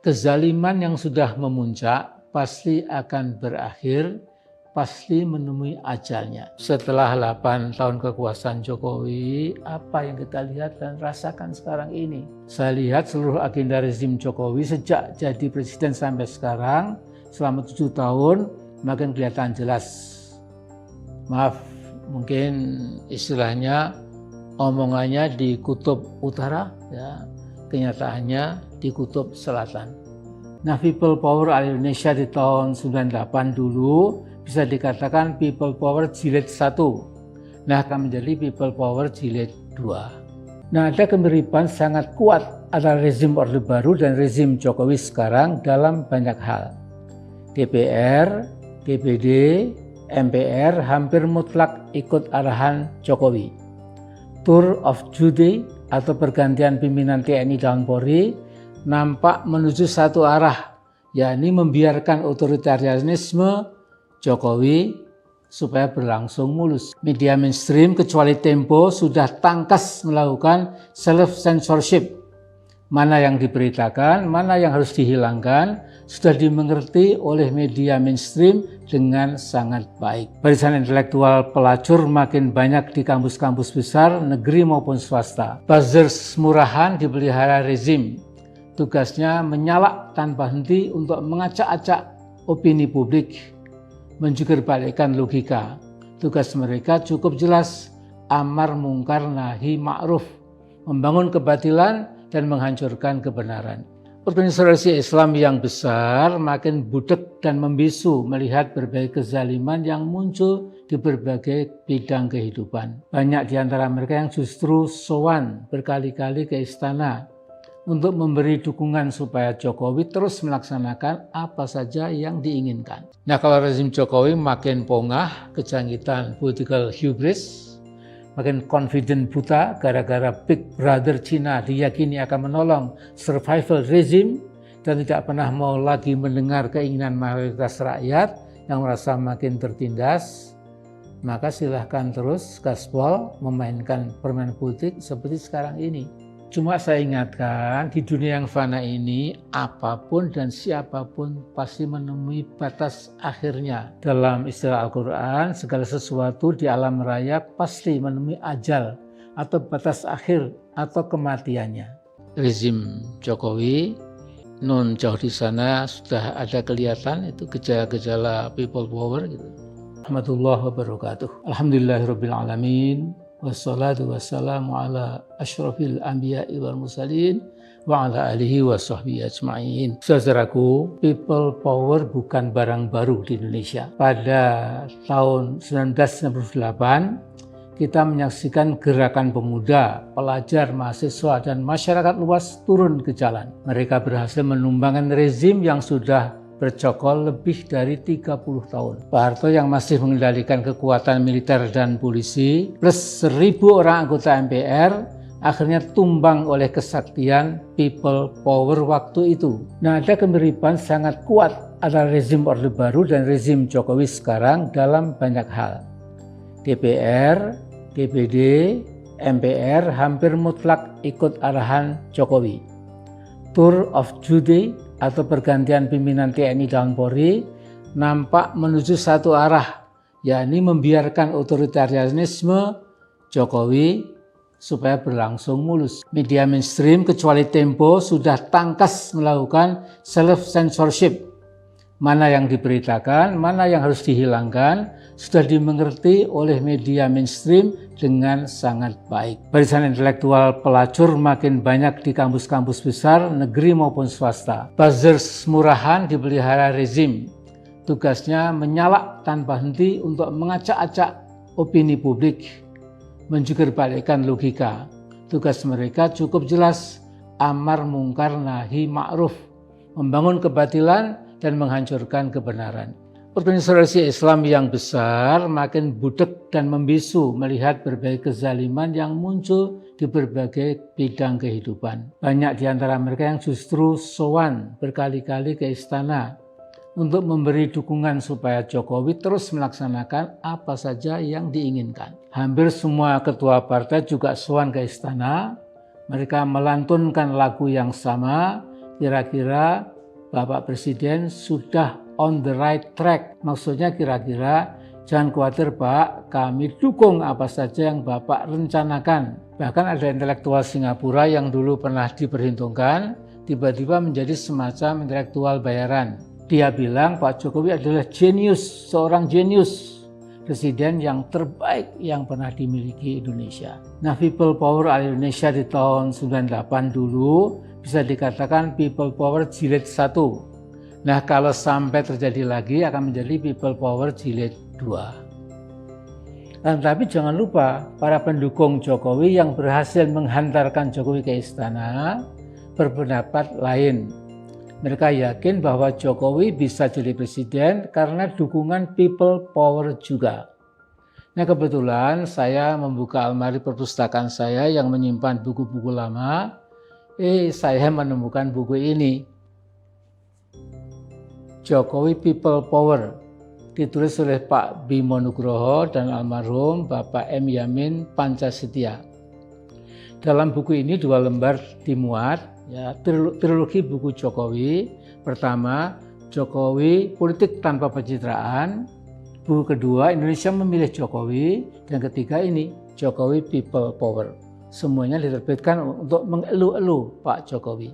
Kezaliman yang sudah memuncak pasti akan berakhir, pasti menemui ajalnya. Setelah 8 tahun kekuasaan Jokowi, apa yang kita lihat dan rasakan sekarang ini? Saya lihat seluruh agenda rezim Jokowi sejak jadi presiden sampai sekarang, selama 7 tahun, makin kelihatan jelas. Maaf, mungkin istilahnya omongannya di kutub utara, ya, kenyataannya di kutub selatan. Nah, people power ala Indonesia di tahun 98 dulu bisa dikatakan people power jilid 1. Nah, akan menjadi people power jilid 2. Nah, ada kemiripan sangat kuat antara rezim Orde Baru dan rezim Jokowi sekarang dalam banyak hal. DPR, DPD, MPR hampir mutlak ikut arahan Jokowi. Tour of Duty atau pergantian pimpinan TNI dan Polri nampak menuju satu arah, yakni membiarkan otoritarianisme Jokowi supaya berlangsung mulus. Media mainstream kecuali Tempo sudah tangkas melakukan self-censorship. Mana yang diberitakan, mana yang harus dihilangkan, sudah dimengerti oleh media mainstream dengan sangat baik. Barisan intelektual pelacur makin banyak di kampus-kampus besar, negeri maupun swasta. Buzzers murahan dipelihara rezim. Tugasnya menyalak tanpa henti untuk mengacak-acak opini publik, menjugurbalikkan logika. Tugas mereka cukup jelas, amar mungkar nahi ma'ruf, membangun kebatilan dan menghancurkan kebenaran. Organisasi Islam yang besar makin budek dan membisu melihat berbagai kezaliman yang muncul di berbagai bidang kehidupan. Banyak di antara mereka yang justru sowan berkali-kali ke istana untuk memberi dukungan supaya Jokowi terus melaksanakan apa saja yang diinginkan. Nah, kalau rezim Jokowi makin pongah, kejangkitan political hubris, makin confident buta gara-gara Big Brother Cina diyakini akan menolong survival regime dan tidak pernah mau lagi mendengar keinginan mayoritas rakyat yang merasa makin tertindas, maka silahkan terus gaspol memainkan permainan politik seperti sekarang ini. Cuma saya ingatkan, di dunia yang fana ini, apapun dan siapapun pasti menemui batas akhirnya. Dalam istilah Al-Quran, segala sesuatu di alam raya pasti menemui ajal atau batas akhir atau kematiannya. Rezim Jokowi, non jauh di sana sudah ada kelihatan itu gejala-gejala people power gitu. Warahmatullahi wabarakatuh. Alhamdulillahirabbil alamin. Wassalatu wassalamu ala asyrafil anbiya'i wal mursalin wa ala alihi wa sahbihi ajma'in. Saudaraku, people power bukan barang baru di Indonesia. Pada tahun 1998, kita menyaksikan gerakan pemuda, pelajar, mahasiswa, dan masyarakat luas turun ke jalan. Mereka berhasil menumbangkan rezim yang sudah bercokol lebih dari 30 tahun. Pak Harto yang masih mengendalikan kekuatan militer dan polisi plus 1.000 orang anggota MPR akhirnya tumbang oleh kesaktian people power waktu itu. Nah, ada kemiripan sangat kuat antara rezim Orde Baru dan rezim Jokowi sekarang dalam banyak hal. DPR, DPD, MPR hampir mutlak ikut arahan Jokowi. Tour of Duty atau pergantian pimpinan TNI dan Polri nampak menuju satu arah, yakni membiarkan otoritarianisme Jokowi supaya berlangsung mulus. Media mainstream kecuali Tempo sudah tangkas melakukan self-censorship. Mana yang diberitakan, mana yang harus dihilangkan, sudah dimengerti oleh media mainstream dengan sangat baik. Barisan intelektual pelacur makin banyak di kampus-kampus besar, negeri maupun swasta. Buzzers murahan dipelihara rezim. Tugasnya menyalak tanpa henti untuk mengacak-acak opini publik, menjugurbalikkan logika. Tugas mereka cukup jelas, amar mungkar nahi ma'ruf, membangun kebatilan dan menghancurkan kebenaran. Organisasi Islam yang besar makin budek dan membisu melihat berbagai kezaliman yang muncul di berbagai bidang kehidupan. Banyak di antara mereka yang justru sowan berkali-kali ke istana untuk memberi dukungan supaya Jokowi terus melaksanakan apa saja yang diinginkan. Hampir semua ketua partai juga sowan ke istana. Mereka melantunkan lagu yang sama, kira-kira Bapak Presiden sudah on the right track. Maksudnya kira-kira jangan khawatir Pak, kami dukung apa saja yang Bapak rencanakan. Bahkan ada intelektual Singapura yang dulu pernah diperhitungkan, tiba-tiba menjadi semacam intelektual bayaran. Dia bilang Pak Jokowi adalah jenius, seorang jenius. Presiden yang terbaik yang pernah dimiliki Indonesia. Nah, people power ala Indonesia di tahun 98 dulu bisa dikatakan people power jilid 1. Nah, kalau sampai terjadi lagi akan menjadi people power jilid 2. Nah, tapi jangan lupa para pendukung Jokowi yang berhasil menghantarkan Jokowi ke istana berpendapat lain. Mereka yakin bahwa Jokowi bisa jadi presiden karena dukungan people power juga. Nah, kebetulan saya membuka almari perpustakaan saya yang menyimpan buku-buku lama. Saya menemukan buku ini. Jokowi People Power, ditulis oleh Pak Bimo Nugroho dan almarhum Bapak M. Yamin Pancasitya. Dalam buku ini 2 lembar dimuat, ya, trilogi buku Jokowi. Pertama, Jokowi Politik Tanpa Pencitraan. Buku kedua, Indonesia Memilih Jokowi. Dan ketiga ini, Jokowi People Power. Semuanya diterbitkan untuk mengelu-elu Pak Jokowi.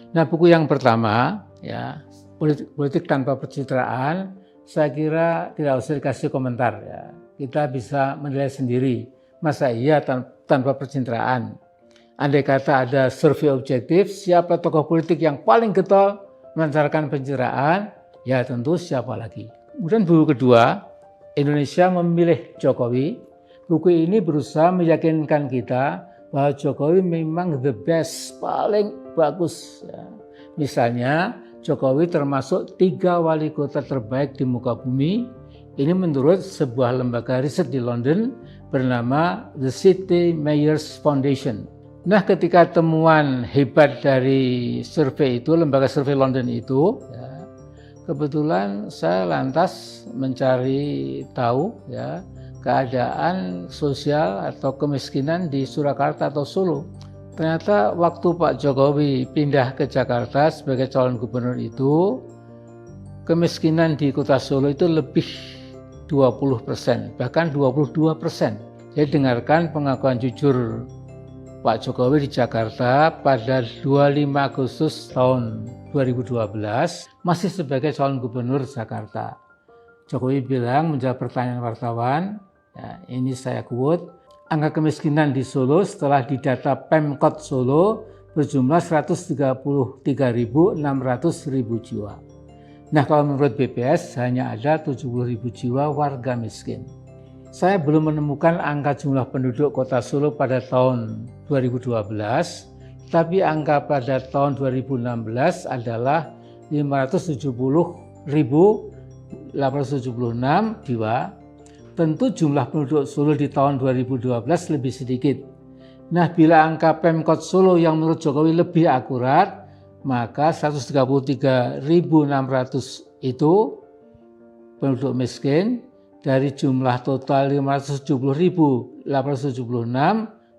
Nah, buku yang pertama, ya, Politik Tanpa Pencitraan, saya kira tidak usah dikasih komentar. Ya. Kita bisa menilai sendiri. Masa iya tanpa pencitraan? Andai kata ada survei objektif, siapa tokoh politik yang paling getol melancarkan pencitraan, ya tentu siapa lagi. Kemudian buku kedua, Indonesia Memilih Jokowi. Buku ini berusaha meyakinkan kita bahwa Jokowi memang the best, paling bagus. Ya. Misalnya, Jokowi termasuk 3 wali kota terbaik di muka bumi. Ini menurut sebuah lembaga riset di London bernama The City Mayors Foundation. Nah, ketika temuan hebat dari survei itu, lembaga survei London itu, ya, kebetulan saya lantas mencari tahu ya, keadaan sosial atau kemiskinan di Surakarta atau Solo. Ternyata waktu Pak Jokowi pindah ke Jakarta sebagai calon gubernur itu, kemiskinan di kota Solo itu lebih 20%, bahkan 22%. Jadi dengarkan pengakuan jujur Pak Jokowi di Jakarta pada 25 Agustus tahun 2012 masih sebagai calon gubernur Jakarta. Jokowi bilang menjawab pertanyaan wartawan, ya, ini saya quote, angka kemiskinan di Solo setelah didata Pemkot Solo berjumlah 133.600 jiwa. Nah, kalau menurut BPS hanya ada 70.000 jiwa warga miskin. Saya belum menemukan angka jumlah penduduk kota Solo pada tahun 2012, tapi angka pada tahun 2016 adalah 570.876 jiwa. Tentu jumlah penduduk Solo di tahun 2012 lebih sedikit. Nah, bila angka Pemkot Solo yang menurut Jokowi lebih akurat, maka 133.600 itu penduduk miskin. Dari jumlah total 570.876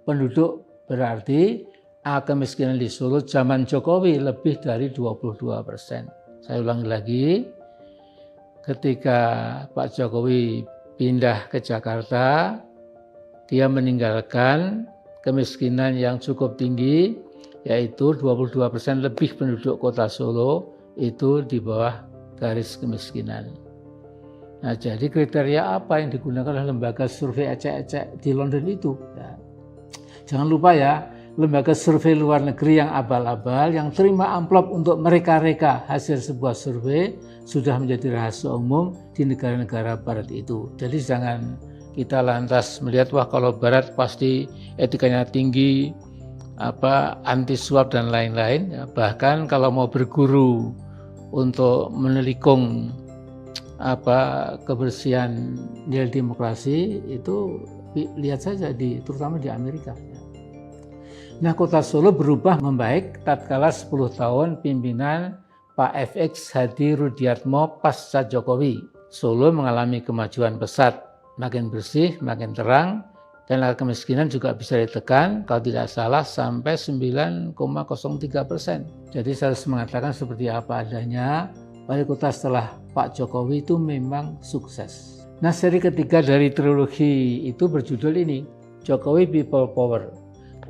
penduduk, berarti angka kemiskinan di Solo zaman Jokowi lebih dari 22%. Saya ulangi lagi, ketika Pak Jokowi pindah ke Jakarta, dia meninggalkan kemiskinan yang cukup tinggi, yaitu 22% lebih penduduk kota Solo itu di bawah garis kemiskinan. Nah, jadi kriteria apa yang digunakan oleh lembaga survei ecek-ecek di London itu? Ya. Jangan lupa ya, lembaga survei luar negeri yang abal-abal, yang terima amplop untuk mereka-reka hasil sebuah survei, sudah menjadi rahasia umum di negara-negara barat itu. Jadi jangan kita lantas melihat, wah kalau barat pasti etikanya tinggi, anti suap dan lain-lain. Ya, bahkan kalau mau berguru untuk menelikung kebersihan nilai demokrasi itu lihat saja terutama di Amerika. Nah, kota Solo berubah membaik tatkala 10 tahun pimpinan Pak FX Hadi Rudiatmo pasca Jokowi. Solo mengalami kemajuan pesat, makin bersih, makin terang, Dan angka kemiskinan juga bisa ditekan kalau tidak salah sampai 9,03%. Jadi saya harus mengatakan seperti apa adanya, wali kota setelah Pak Jokowi itu memang sukses. Nah, seri ketiga dari trilogi itu berjudul ini, Jokowi People Power.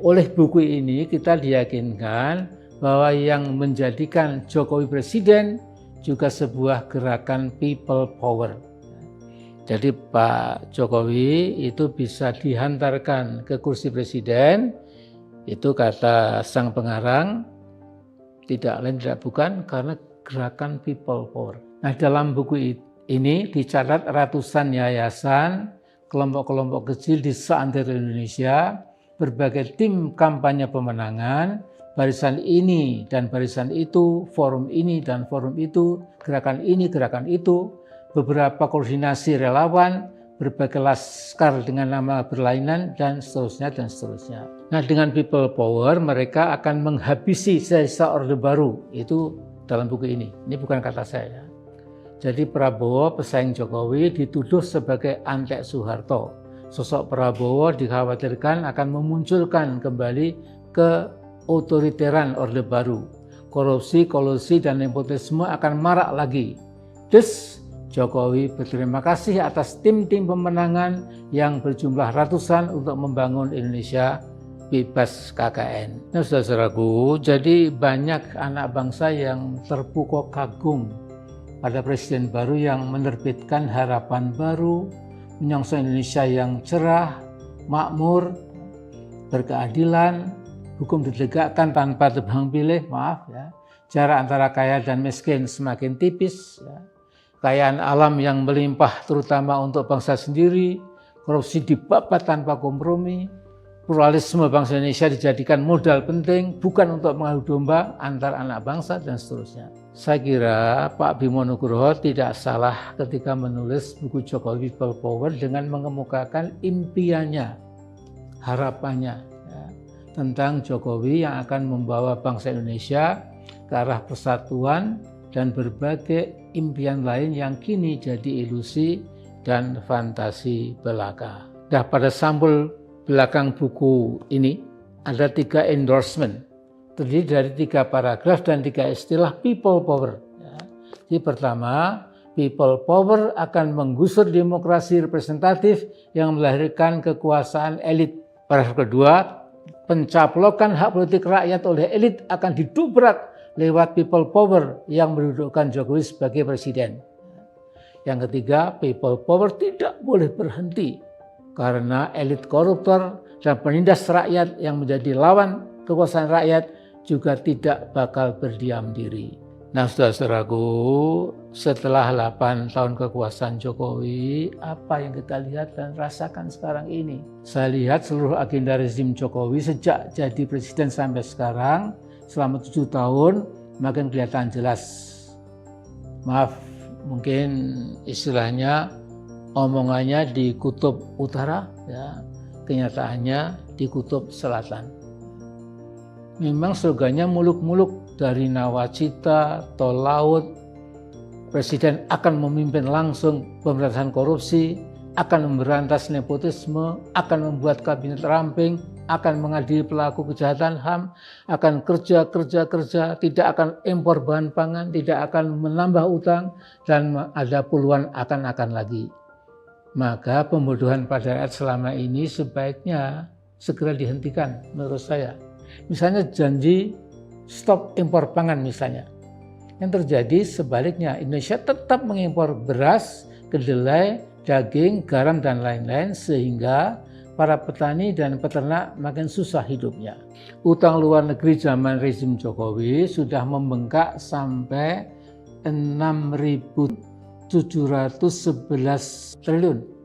Oleh buku ini kita diyakinkan bahwa yang menjadikan Jokowi presiden juga sebuah gerakan people power. Jadi Pak Jokowi itu bisa dihantarkan ke kursi presiden, itu kata sang pengarang, tidak lain tidak bukan karena gerakan people power. Nah, dalam buku ini dicatat ratusan yayasan, kelompok-kelompok kecil di seantero Indonesia, berbagai tim kampanye pemenangan, barisan ini dan barisan itu, forum ini dan forum itu, gerakan ini, gerakan itu, beberapa koordinasi relawan, berbagai laskar dengan nama berlainan, dan seterusnya, dan seterusnya. Nah, dengan people power, mereka akan menghabisi sisa Orde Baru. Itu dalam buku ini bukan kata saya. Jadi Prabowo, pesaing Jokowi, dituduh sebagai antek Soeharto. Sosok Prabowo dikhawatirkan akan memunculkan kembali keotoriteran Orde Baru. Korupsi, kolusi, dan nepotisme akan marak lagi. Jokowi berterima kasih atas tim-tim pemenangan yang berjumlah ratusan untuk membangun Indonesia bebas KKN. Nah, saudara-saudaraku, jadi banyak anak bangsa yang terpukau kagum pada presiden baru yang menerbitkan harapan baru, menyongsong Indonesia yang cerah, makmur, berkeadilan, hukum ditegakkan tanpa tebang pilih, jarak antara kaya dan miskin semakin tipis, kekayaan alam yang melimpah terutama untuk bangsa sendiri, korupsi dibabat tanpa kompromi, pluralisme bangsa Indonesia dijadikan modal penting bukan untuk mengadu domba antar anak bangsa dan seterusnya. Saya kira Pak Bimo Nugroho tidak salah ketika menulis buku Jokowi People Power dengan mengemukakan impiannya, harapannya tentang Jokowi yang akan membawa bangsa Indonesia ke arah persatuan dan berbagai impian lain yang kini jadi ilusi dan fantasi belaka. Nah, pada sampul belakang buku ini ada 3 endorsement, terdiri dari 3 paragraf dan 3 istilah people power. Jadi pertama, people power akan menggusur demokrasi representatif yang melahirkan kekuasaan elit. Paragraf kedua, pencaplokan hak politik rakyat oleh elit akan didobrak lewat people power yang mendudukkan Jokowi sebagai presiden. Yang ketiga, people power tidak boleh berhenti karena elit koruptor dan penindas rakyat yang menjadi lawan kekuasaan rakyat juga tidak bakal berdiam diri. Nah, saudara-saudaraku, setelah 8 tahun kekuasaan Jokowi, apa yang kita lihat dan rasakan sekarang ini? Saya lihat seluruh agenda rezim Jokowi sejak jadi presiden sampai sekarang, selama 7 tahun, makin kelihatan jelas. Maaf, mungkin istilahnya omongannya di kutub utara, kenyataannya di kutub selatan. Memang slogannya muluk-muluk, dari nawacita, tol laut, presiden akan memimpin langsung pemberantasan korupsi, akan memberantas nepotisme, akan membuat kabinet ramping, akan mengadili pelaku kejahatan HAM, akan kerja, tidak akan impor bahan pangan, tidak akan menambah utang, dan ada puluhan akan lagi. Maka pembodohan pada rakyat selama ini sebaiknya segera dihentikan menurut saya. Misalnya janji stop impor pangan misalnya. Yang terjadi sebaliknya, Indonesia tetap mengimpor beras, kedelai, daging, garam, dan lain-lain sehingga para petani dan peternak makin susah hidupnya. Utang luar negeri zaman rezim Jokowi sudah membengkak sampai 6.711 triliun.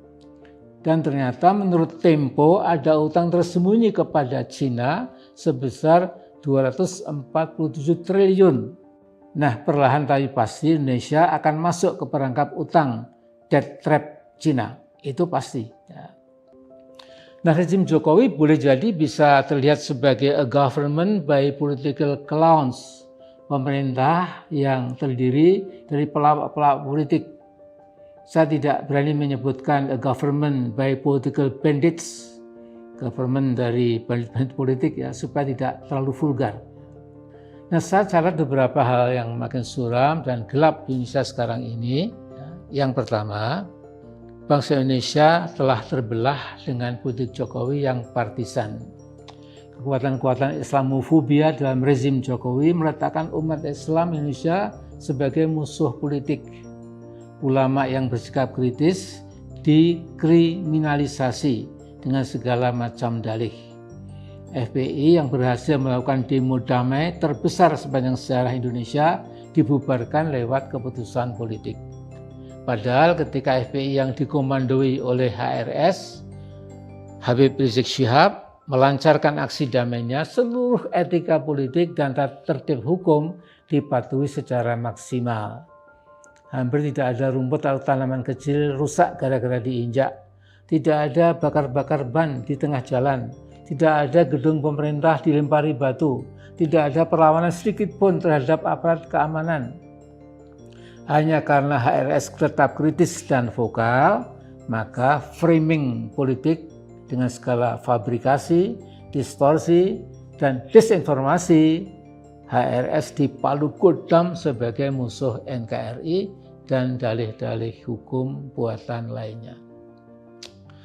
Dan ternyata menurut Tempo ada utang tersembunyi kepada Cina sebesar 247 triliun. Nah, perlahan tapi pasti Indonesia akan masuk ke perangkap utang debt trap Cina. Itu pasti. Nah, rezim Jokowi boleh jadi bisa terlihat sebagai a government by political clowns. Pemerintah yang terdiri dari pelawak-pelawak politik. Saya tidak berani menyebutkan a government by political bandits government dari bandit-bandit politik ya, supaya tidak terlalu vulgar. Nah, saya catat beberapa hal yang makin suram dan gelap di Indonesia sekarang ini. Yang pertama, bangsa Indonesia telah terbelah dengan politik Jokowi yang partisan. Kekuatan-kekuatan Islamofobia dalam rezim Jokowi meletakkan umat Islam Indonesia sebagai musuh politik. Ulama yang bersikap kritis dikriminalisasi dengan segala macam dalih. FPI yang berhasil melakukan demo damai terbesar sepanjang sejarah Indonesia dibubarkan lewat keputusan politik. Padahal ketika FPI yang dikomandoi oleh HRS, Habib Rizik Syihab, melancarkan aksi damainya, seluruh etika politik dan tertib hukum dipatuhi secara maksimal. Hampir tidak ada rumput atau tanaman kecil rusak gara-gara diinjak. Tidak ada bakar-bakar ban di tengah jalan. Tidak ada gedung pemerintah dilempari batu. Tidak ada perlawanan sedikit pun terhadap aparat keamanan. Hanya karena HRS tetap kritis dan vokal, maka framing politik dengan skala fabrikasi, distorsi, dan disinformasi, HRS dipalu kodam sebagai musuh NKRI dan dalih-dalih hukum buatan lainnya.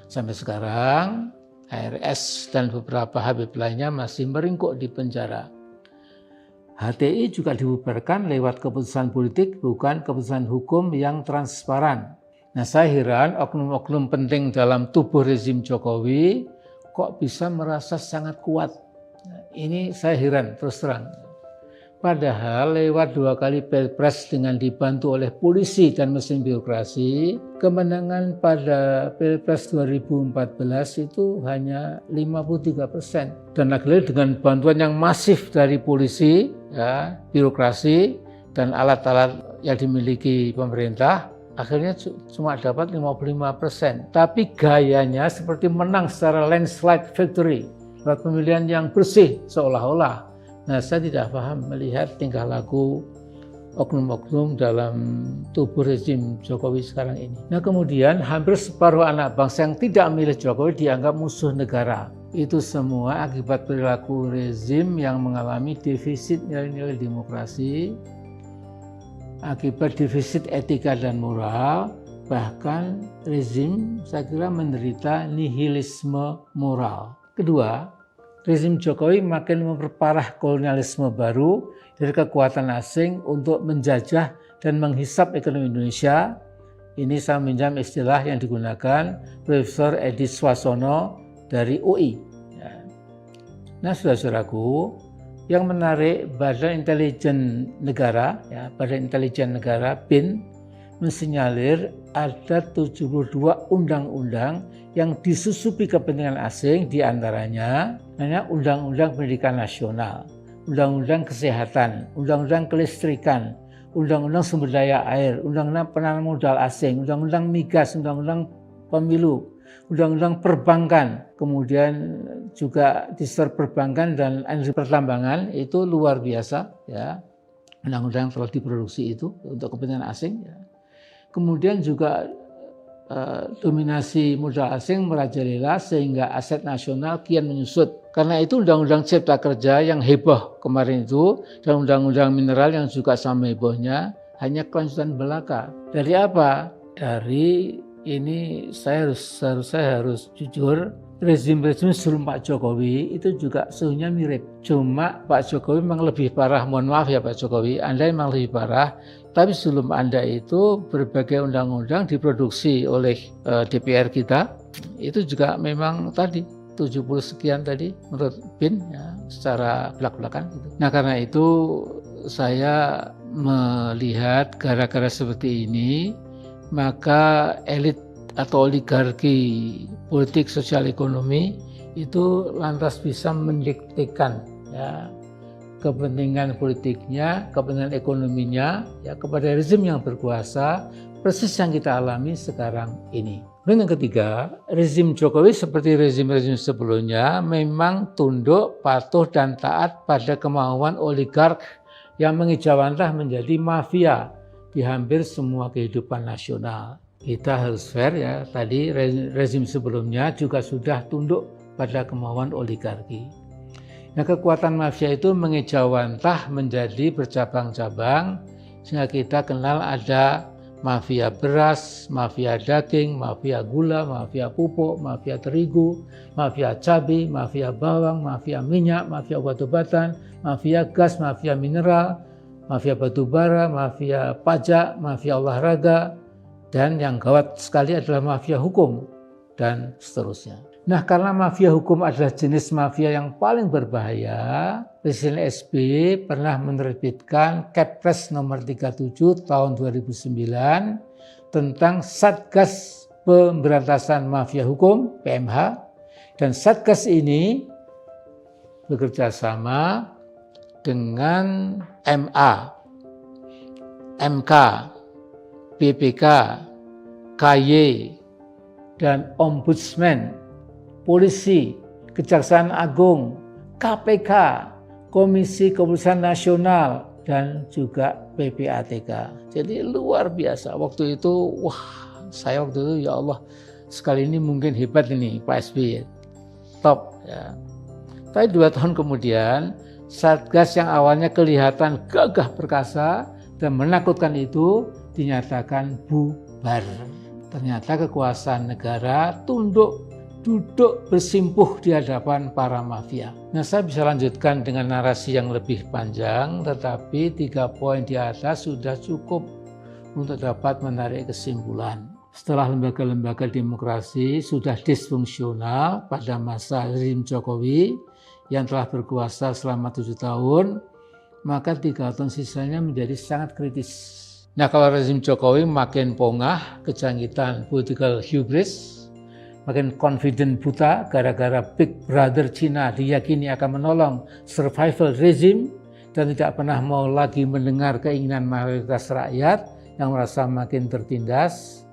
Sampai sekarang, HRS dan beberapa Habib lainnya masih meringkuk di penjara. HTI juga dibubarkan lewat keputusan politik, bukan keputusan hukum yang transparan. Nah, saya heran oknum-oknum penting dalam tubuh rezim Jokowi kok bisa merasa sangat kuat. Nah, ini saya heran terus terang. Padahal lewat 2 kali Pilpres dengan dibantu oleh polisi dan mesin birokrasi, kemenangan pada Pilpres 2014 itu hanya 53%. Dan lagi-lagi dengan bantuan yang masif dari polisi, ya, birokrasi, dan alat-alat yang dimiliki pemerintah, akhirnya cuma dapat 55%. Tapi gayanya seperti menang secara landslide victory, lewat pemilihan yang bersih seolah-olah. Nah, saya tidak paham melihat tingkah laku oknum-oknum dalam tubuh rezim Jokowi sekarang ini. Nah, kemudian hampir separuh anak bangsa yang tidak memilih Jokowi dianggap musuh negara. Itu semua akibat perilaku rezim yang mengalami defisit nilai-nilai demokrasi, akibat defisit etika dan moral, bahkan rezim saya kira menderita nihilisme moral. Kedua, rezim Jokowi makin memperparah kolonialisme baru dari kekuatan asing untuk menjajah dan menghisap ekonomi Indonesia. Ini saya minjam istilah yang digunakan Profesor Edi Swasono dari UI. Nah, saudara-saudaraku, yang menarik Badan Intelijen Negara, ya, Badan Intelijen Negara BIN, mensinyalir ada 72 undang-undang yang disusupi kepentingan asing, diantaranya Undang-Undang Pendidikan Nasional, Undang-Undang Kesehatan, Undang-Undang Kelistrikan, Undang-Undang Sumber Daya Air, Undang-Undang Penanaman Modal Asing, Undang-Undang Migas, Undang-Undang Pemilu, Undang-Undang Perbankan, kemudian juga di sektor perbankan dan industri pertambangan itu luar biasa, ya. Undang-undang telah diproduksi itu untuk kepentingan asing, ya. Kemudian juga dominasi modal asing merajalela sehingga aset nasional kian menyusut. Karena itu Undang-Undang Cipta Kerja yang heboh kemarin itu dan Undang-Undang Mineral yang juga sama hebohnya hanya kelanjutan belaka. Dari apa? Dari ini saya harus jujur, rezim-rezim sebelum Pak Jokowi itu juga suhunya mirip. Cuma Pak Jokowi memang lebih parah, mohon maaf ya Pak Jokowi, Anda memang lebih parah. Tapi sebelum Anda itu berbagai undang-undang diproduksi oleh DPR kita, itu juga memang tadi 70 sekian tadi menurut BIN, ya, secara belak-belakan gitu. Nah, karena itu saya melihat gara-gara seperti ini, maka elit atau oligarki politik sosial ekonomi itu lantas bisa mendiktekan, ya, kepentingan politiknya, kepentingan ekonominya, ya, kepada rezim yang berkuasa, persis yang kita alami sekarang ini. Dan yang ketiga, rezim Jokowi seperti rezim-rezim sebelumnya memang tunduk, patuh, dan taat pada kemauan oligark yang mengejawantah menjadi mafia di hampir semua kehidupan nasional. Kita harus fair, ya, tadi rezim sebelumnya juga sudah tunduk pada kemauan oligarki. Nah, kekuatan mafia itu mengejawantah menjadi bercabang-cabang sehingga kita kenal ada mafia beras, mafia daging, mafia gula, mafia pupuk, mafia terigu, mafia cabai, mafia bawang, mafia minyak, mafia obat-obatan, mafia gas, mafia mineral, mafia batubara, mafia pajak, mafia olahraga, dan yang gawat sekali adalah mafia hukum, dan seterusnya. Nah, karena mafia hukum adalah jenis mafia yang paling berbahaya, Presiden SBY pernah menerbitkan Kepres nomor 37 tahun 2009 tentang Satgas Pemberantasan Mafia Hukum, PMH, dan Satgas ini bekerja sama dengan MA, MK, BPK, KY, dan Ombudsman, Polisi, Kejaksaan Agung, KPK, Komisi Kepolisian Nasional, dan juga PPATK. Jadi luar biasa. Waktu itu, saya waktu itu ya Allah, sekali ini mungkin hebat ini Pak SBY. Top. Ya. Tapi 2 tahun kemudian, Satgas yang awalnya kelihatan gagah perkasa dan menakutkan itu dinyatakan bubar. Ternyata kekuasaan negara duduk bersimpuh di hadapan para mafia. Nah, saya bisa lanjutkan dengan narasi yang lebih panjang, tetapi 3 poin di atas sudah cukup untuk dapat menarik kesimpulan. Setelah lembaga-lembaga demokrasi sudah disfungsional pada masa rezim Jokowi yang telah berkuasa selama 7 tahun, maka 3 tahun sisanya menjadi sangat kritis. Nah, kalau rezim Jokowi makin pongah, kejangkitan political hubris, makin confident buta gara-gara Big Brother China diyakini akan menolong survival regime dan tidak pernah mau lagi mendengar keinginan mayoritas rakyat yang merasa makin tertindas,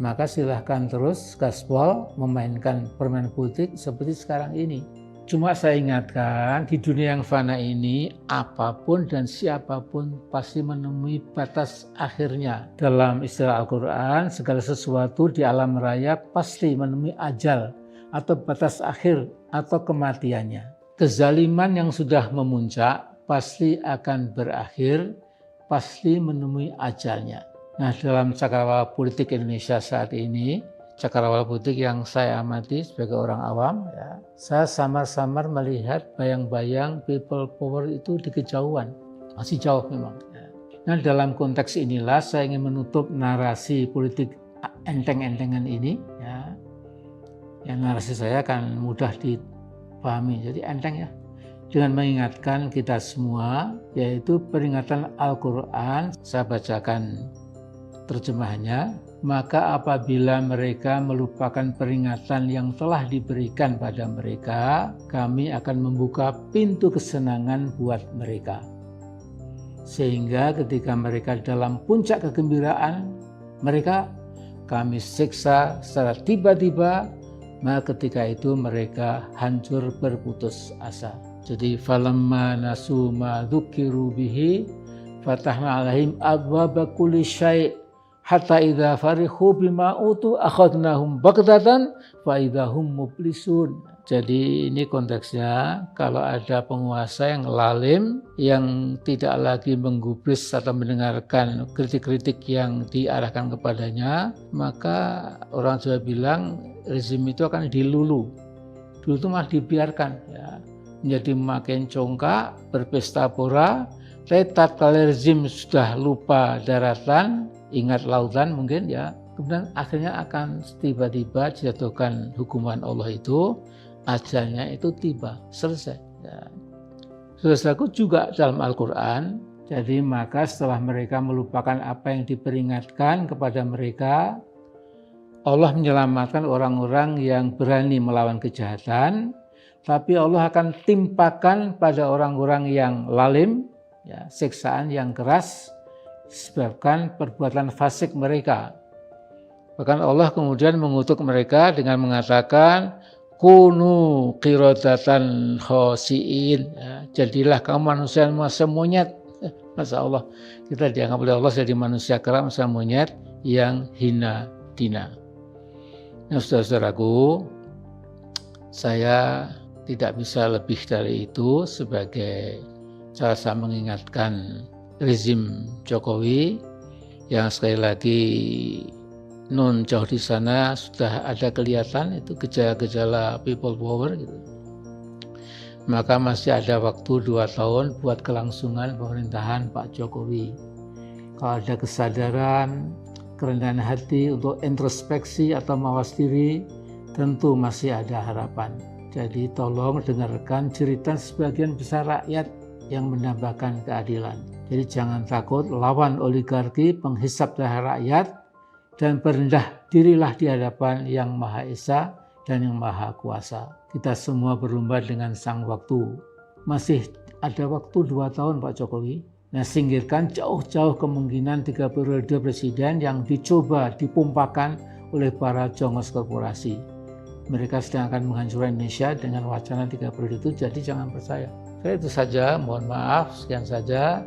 maka silahkan terus gaspol memainkan permainan politik seperti sekarang ini. Cuma saya ingatkan, di dunia yang fana ini, apapun dan siapapun pasti menemui batas akhirnya. Dalam istilah Al-Quran, segala sesuatu di alam raya pasti menemui ajal atau batas akhir atau kematiannya. Kezaliman yang sudah memuncak pasti akan berakhir, pasti menemui ajalnya. Nah, dalam cakrawala politik Indonesia saat ini, cakrawala politik yang saya amati sebagai orang awam, ya, saya samar-samar melihat bayang-bayang people power itu di kejauhan, masih jauh memang. Ya. Nah, dalam konteks inilah saya ingin menutup narasi politik enteng-entengan ini. Ya, narasi saya akan mudah dipahami, jadi enteng ya. Dengan mengingatkan kita semua, yaitu peringatan Al-Quran, saya bacakan terjemahannya. Maka apabila mereka melupakan peringatan yang telah diberikan pada mereka, kami akan membuka pintu kesenangan buat mereka. Sehingga ketika mereka dalam puncak kegembiraan mereka, kami siksa secara tiba-tiba, maka ketika itu mereka hancur berputus asa. Jadi falamma nasu ma dzukiru bihi fatahna alaihim abwaba kulli syai' hatta idza farihu bima utu akhadnahum baghtatan fa idahum mublisun. Jadi ini konteksnya, kalau ada penguasa yang lalim, yang tidak lagi menggubris atau mendengarkan kritik-kritik yang diarahkan kepadanya, maka orang Jawa bilang rezim itu akan dilulu. Dulu itu malah dibiarkan, ya, menjadi makin congkak, berpesta pora. Tapi tatkala rezim sudah lupa daratan, ingat lautan mungkin ya, kemudian akhirnya akan tiba-tiba dijatuhkan hukuman Allah itu, ajalnya itu tiba, selesai. Ya. Saudaraku juga dalam Al-Quran, jadi maka setelah mereka melupakan apa yang diperingatkan kepada mereka, Allah menyelamatkan orang-orang yang berani melawan kejahatan, tapi Allah akan timpakan pada orang-orang yang lalim, ya, siksaan yang keras, disebabkan perbuatan fasik mereka. Bahkan Allah kemudian mengutuk mereka dengan mengatakan, kunu qiradatan khasiin, ya, jadilah kamu manusia monyet. Masya Allah, kita dianggap oleh Allah jadi manusia kera, manusia monyet yang hina dina. Nah, saudara-saudaraku, Saya tidak bisa lebih dari itu sebagai cara saya mengingatkan rezim Jokowi yang sekali lagi non jauh di sana sudah ada kelihatan itu gejala-gejala people power gitu. Maka masih ada waktu 2 tahun buat kelangsungan pemerintahan Pak Jokowi. Kalau ada kesadaran, kerendahan hati untuk introspeksi atau mawas diri, tentu masih ada harapan. Jadi tolong dengarkan cerita sebagian besar rakyat yang mendambakan keadilan. Jadi jangan takut lawan oligarki, penghisap darah rakyat, dan berendah dirilah di hadapan Yang Maha Esa dan Yang Maha Kuasa. Kita semua berlomba dengan sang waktu. Masih ada waktu 2 tahun Pak Jokowi. Nah, singkirkan jauh-jauh kemungkinan 3 periode presiden yang dicoba dipompakan oleh para jongos korporasi. Mereka sedang akan menghancurkan Indonesia dengan wacana 3 periode itu, jadi jangan percaya. Saya itu saja, mohon maaf, sekian saja.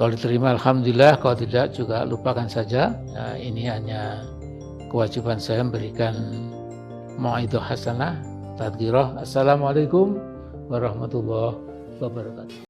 Kalau diterima alhamdulillah, kalau tidak juga lupakan saja. Nah, ini hanya kewajiban saya memberikan mau'idhah hasanah, tadhkirah. Assalamualaikum warahmatullahi wabarakatuh.